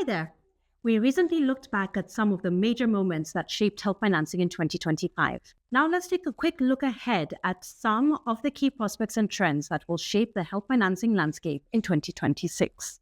Hi there. We recently looked back at some of the major moments that shaped health financing in 2025. Now let's take a quick look ahead at some of the key prospects and trends that will shape the health financing landscape in 2026.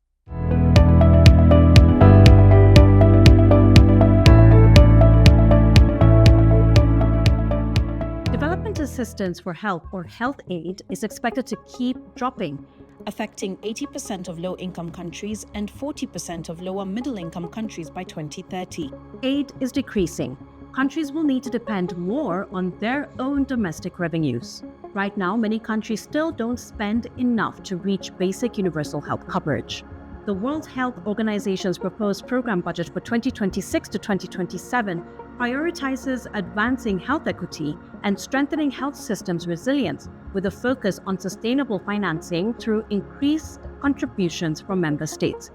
Development assistance for health or health aid is expected to keep dropping, affecting 80% of low-income countries and 40% of lower middle-income countries by 2030. Aid is decreasing. Countries will need to depend more on their own domestic revenues. Right now, many countries still don't spend enough to reach basic universal health coverage. The World Health Organization's proposed program budget for 2026 to 2027 prioritizes advancing health equity and strengthening health systems resilience with a focus on sustainable financing through increased contributions from member states.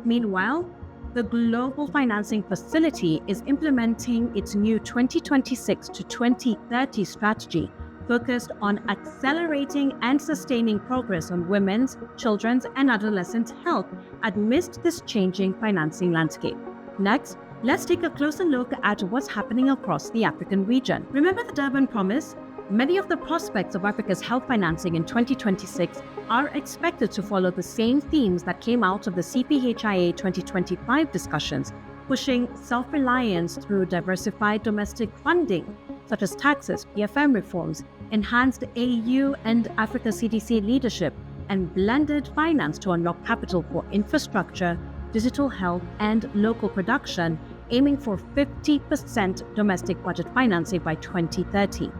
Meanwhile, the Global Financing Facility is implementing its new 2026 to 2030 strategy focused on accelerating and sustaining progress on women's, children's, and adolescents' health amidst this changing financing landscape. Next, let's take a closer look at what's happening across the African region. Remember the Durban Promise? Many of the prospects of Africa's health financing in 2026 are expected to follow the same themes that came out of the CPHIA 2025 discussions, pushing self-reliance through diversified domestic funding, such as taxes, PFM reforms, enhanced AU and Africa CDC leadership, and blended finance to unlock capital for infrastructure, digital health, and local production, aiming for 50% domestic budget financing by 2030.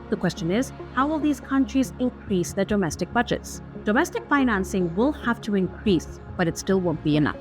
The question is, how will these countries increase their domestic budgets? Domestic financing will have to increase, but it still won't be enough.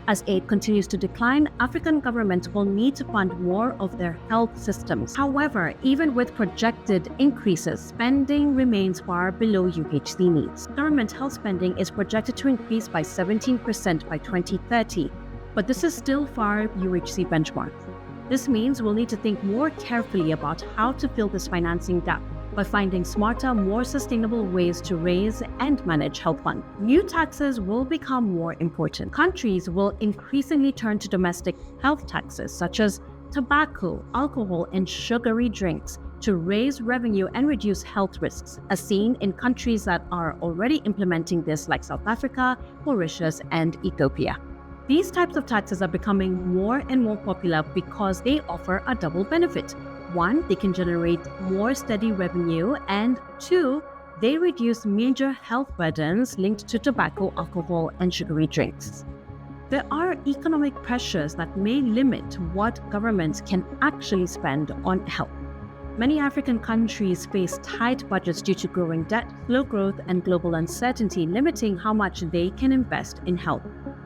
As aid continues to decline, African governments will need to fund more of their health systems. However, even with projected increases, spending remains far below UHC needs. Government health spending is projected to increase by 17% by 2030, but this is still far UHC benchmarks. This means we'll need to think more carefully about how to fill this financing gap by finding smarter, more sustainable ways to raise and manage health funds. New taxes will become more important. Countries will increasingly turn to domestic health taxes such as tobacco, alcohol, and sugary drinks to raise revenue and reduce health risks, as seen in countries that are already implementing this like South Africa, Mauritius, and Ethiopia. These types of taxes are becoming more and more popular because they offer a double benefit. One, they can generate more steady revenue, and two, they reduce major health burdens linked to tobacco, alcohol, and sugary drinks. There are economic pressures that may limit what governments can actually spend on health. Many African countries face tight budgets due to growing debt, slow growth, and global uncertainty, limiting how much they can invest in health.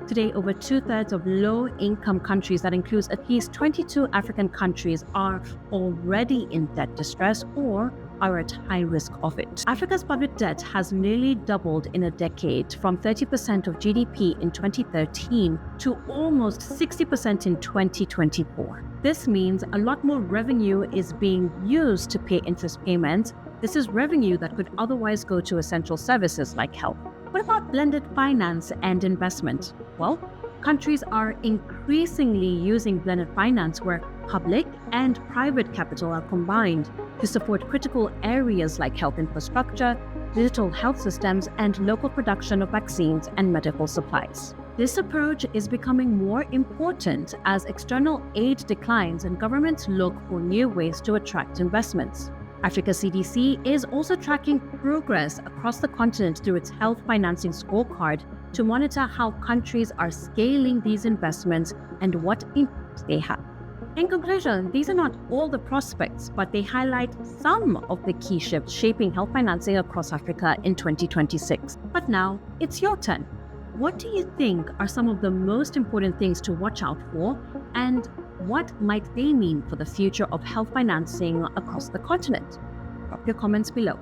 Today, over 2/3 of low-income countries, that includes at least 22 African countries, are already in debt distress or are at high risk of it. Africa's public debt has nearly doubled in a decade, from 30% of GDP in 2013 to almost 60% in 2024. This means a lot more revenue is being used to pay interest payments. This is revenue that could otherwise go to essential services like health. What about blended finance and investment? Well, countries are increasingly using blended finance where public and private capital are combined to support critical areas like health infrastructure, digital health systems, and local production of vaccines and medical supplies. This approach is becoming more important as external aid declines and governments look for new ways to attract investments. Africa CDC is also tracking progress across the continent through its health financing scorecard to monitor how countries are scaling these investments and what impact they have. In conclusion, these are not all the prospects, but they highlight some of the key shifts shaping health financing across Africa in 2026. But now, it's your turn. What do you think are some of the most important things to watch out for, and what might they mean for the future of health financing across the continent? Drop your comments below.